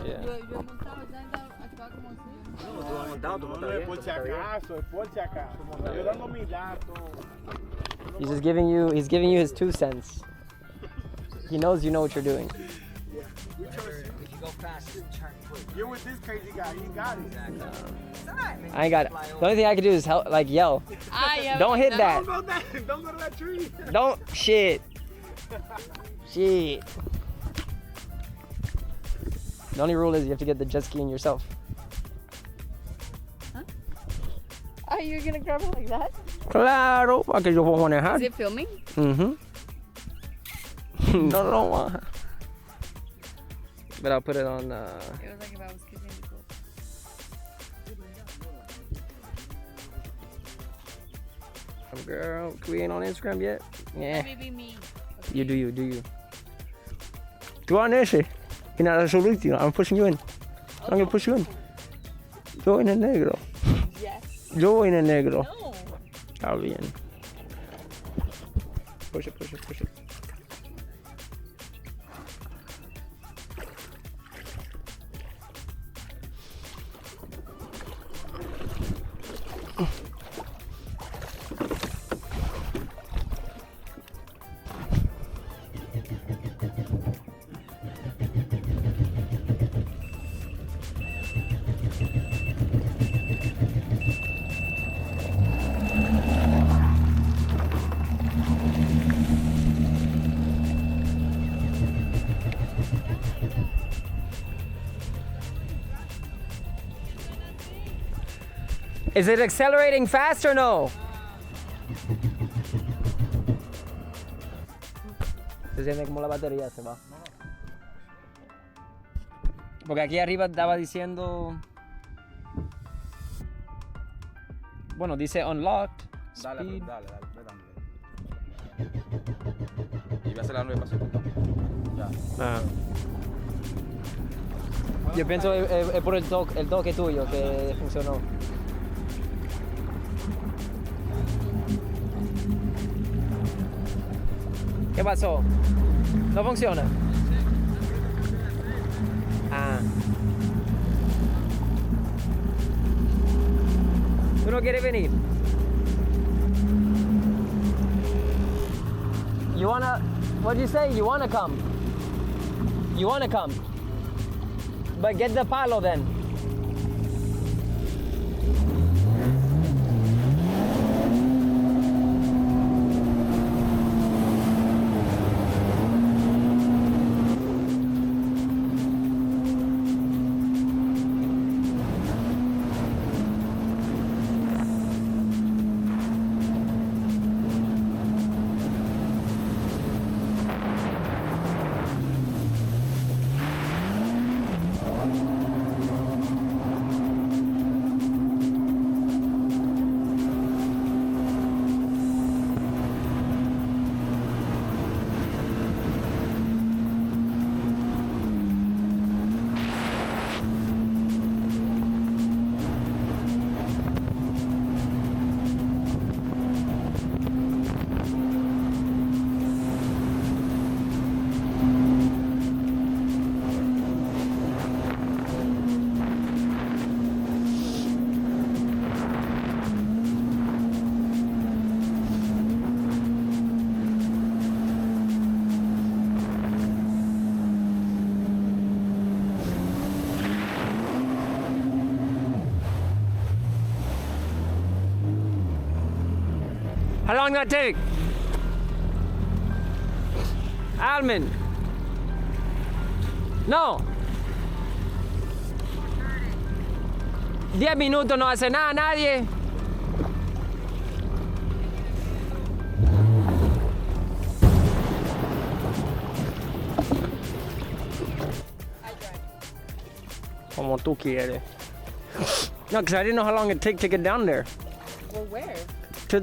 Yeah. Yo he montado, ya he actuado como así. No, tú has montado, tú montas bien. Por si acaso, es por si acaso. Yo dando mis datos. He's just giving you his 2 cents. He knows you know what you're doing. We trust you. If you go fast, turn quick. You're with this crazy guy. He got it. I ain't got it. The only thing I can do is help, like yell. Ah, yeah. Don't hit that. Don't go to that tree. Don't shit. Shit. The only rule is you have to get the jet ski in yourself. Are you gonna grab it like that? Claro, para que yo pueda Is manejar. it filming? No. But I'll put it on. It was like if I was kissing the girl. Girl, we ain't on Instagram yet. Yeah. Maybe me. You do you. Tú on ese. Y nada, solito. I'm pushing you in. I'm gonna push you in. Yo en el negro. Yes. Yo en el negro. No. Está bien. Push it. Is it accelerating fast or no? Se siente como la batería se va. Porque aquí arriba estaba diciendo... Bueno, dice unlocked. Dale, Speed. dale, ve dándole. Y voy a hacer la 9 pasitos. Ya. Ah. Yo pienso es por el toque tuyo que funcionó. ¿Qué pasó? ¿No funciona? Ah. ¿Tú no quieres venir? You wanna... What'd you say? You wanna come? You wanna come? But get the palo then. How long that take? Alman. No. 10 minutos no hace nada nadie. Como tú quieres. No, because I didn't know how long it take to get down there. Well, where? To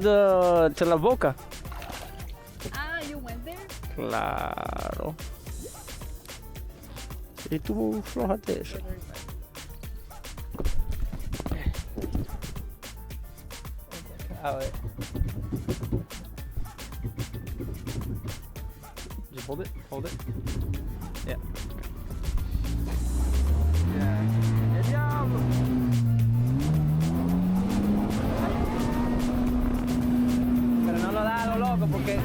la boca. Ah, you went there? Claro. Y tú flojate eso. A ver. Just hold it. Yeah. Pablo. Pero no lo da a lo loco porque.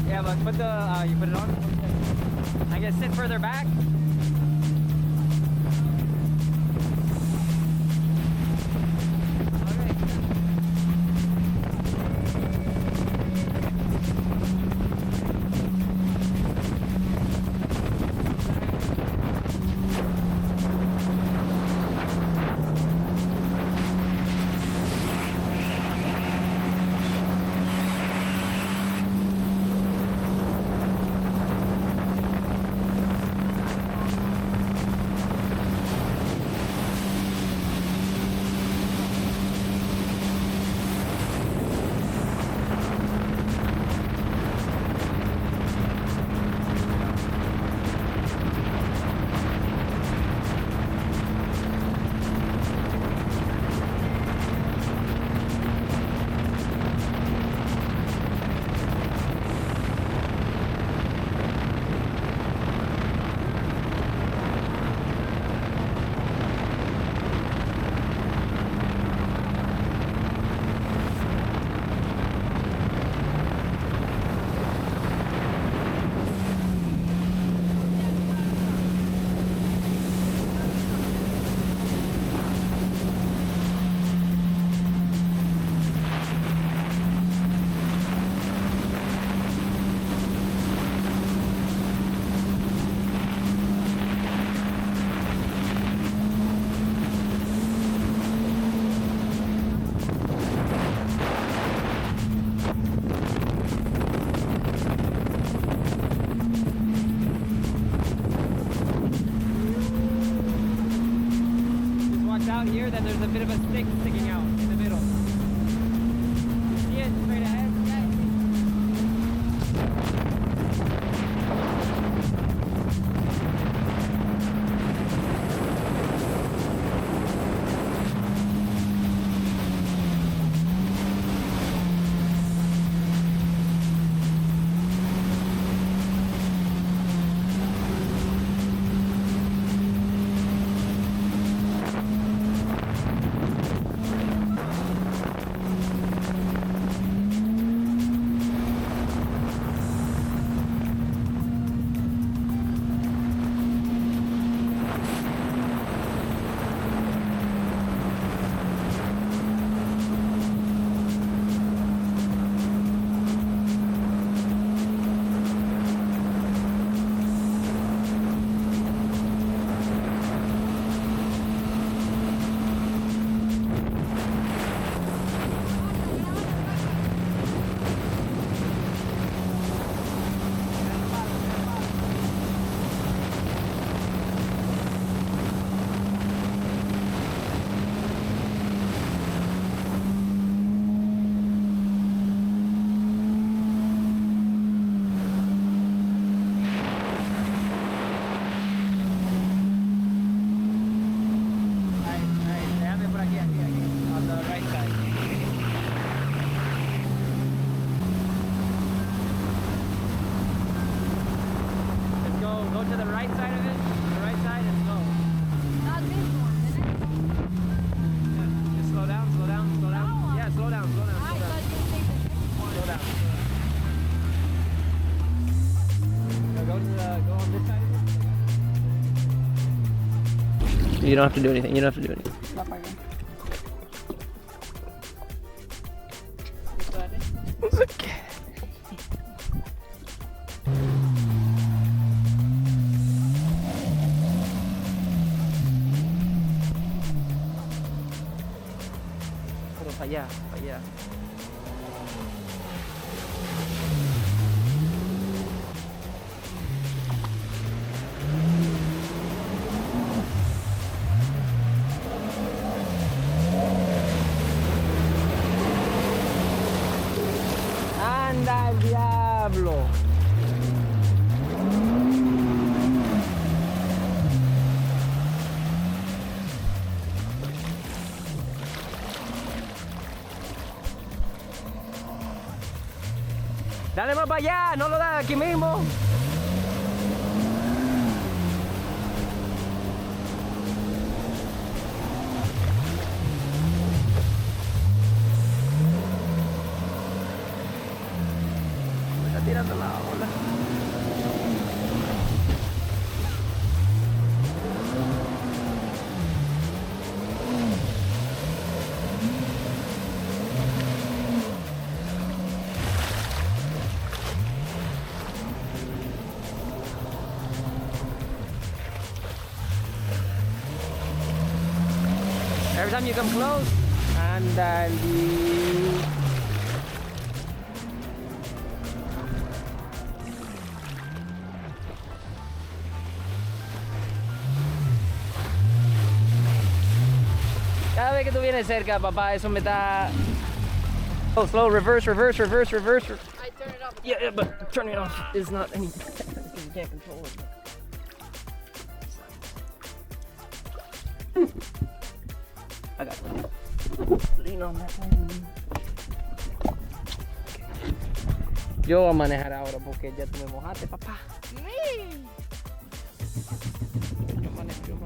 Yeah, but put the you put it on. I guess sit further back. Out here, then there's a bit of a stick sticking out in the middle. You see it straight ahead? Go to the right side of it, the right side, and go. Not this one, the next one. Yeah, just slow down, slow down, slow down. That one. Yeah, slow down, slow down, I slow down. thought you take the next one. Slow down. Now go on this side of it. You don't have to do anything. You don't have to do anything. Va para allá. Pero para allá, para allá. ¡Anda el diablo! Dale más para allá, no lo da aquí mismo. tirando la ola. Every time you come close, andali. Cada vez que tú vienes cerca, papá, eso me está. Oh, slow, reverse. I turn it up. Yeah, but turning it off is not any. You can't control it. I got it. Lean on that one. Yo voy a manejar ahora porque ya tú me mojaste, papá. Me. Yo manejo.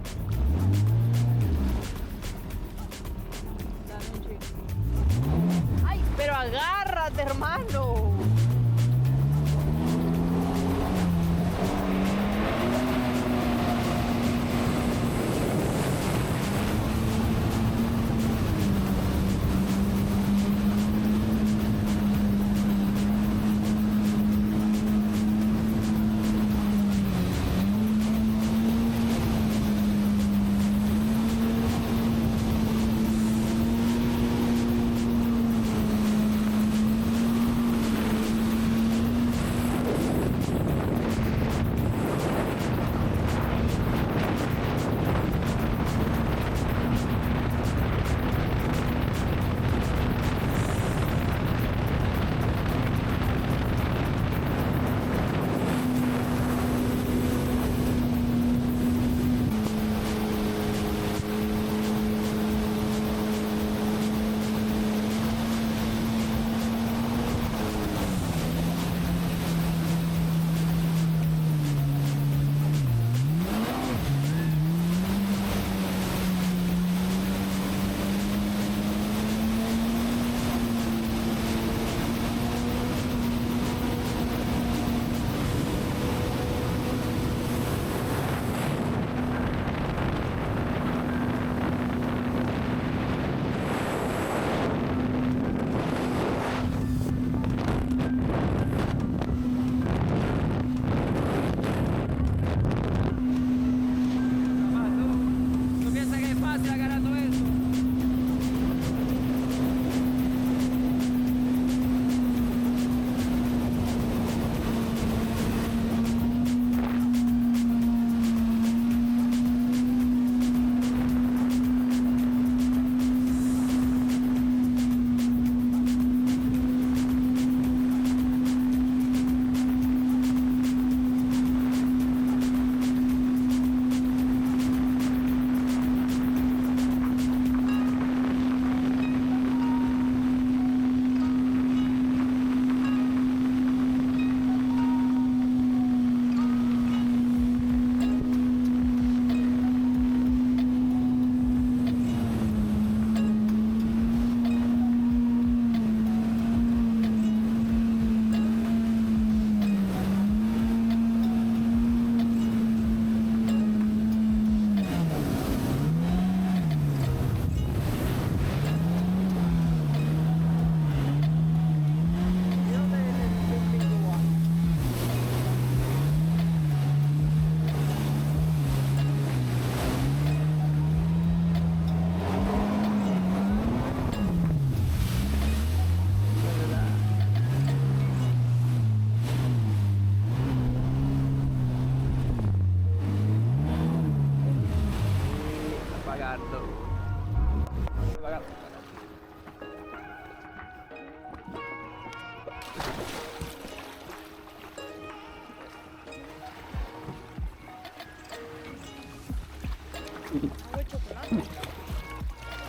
Ay, pero agárrate, hermano.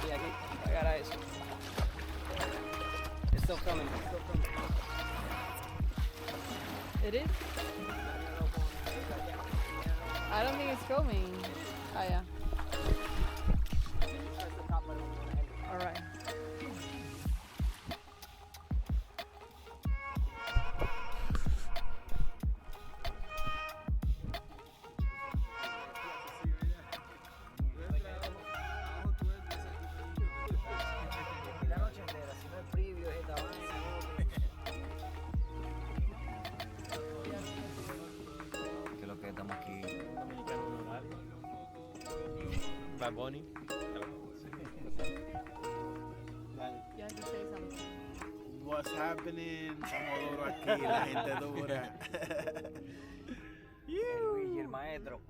Y aquí, pagar a eso. It's still coming, it's still coming. It is? I don't think it's coming. Oh, yeah. All right. Bad Bunny. You have to say something. What's happening? Estamos duros aquí, la gente dura. Luigi, el maestro.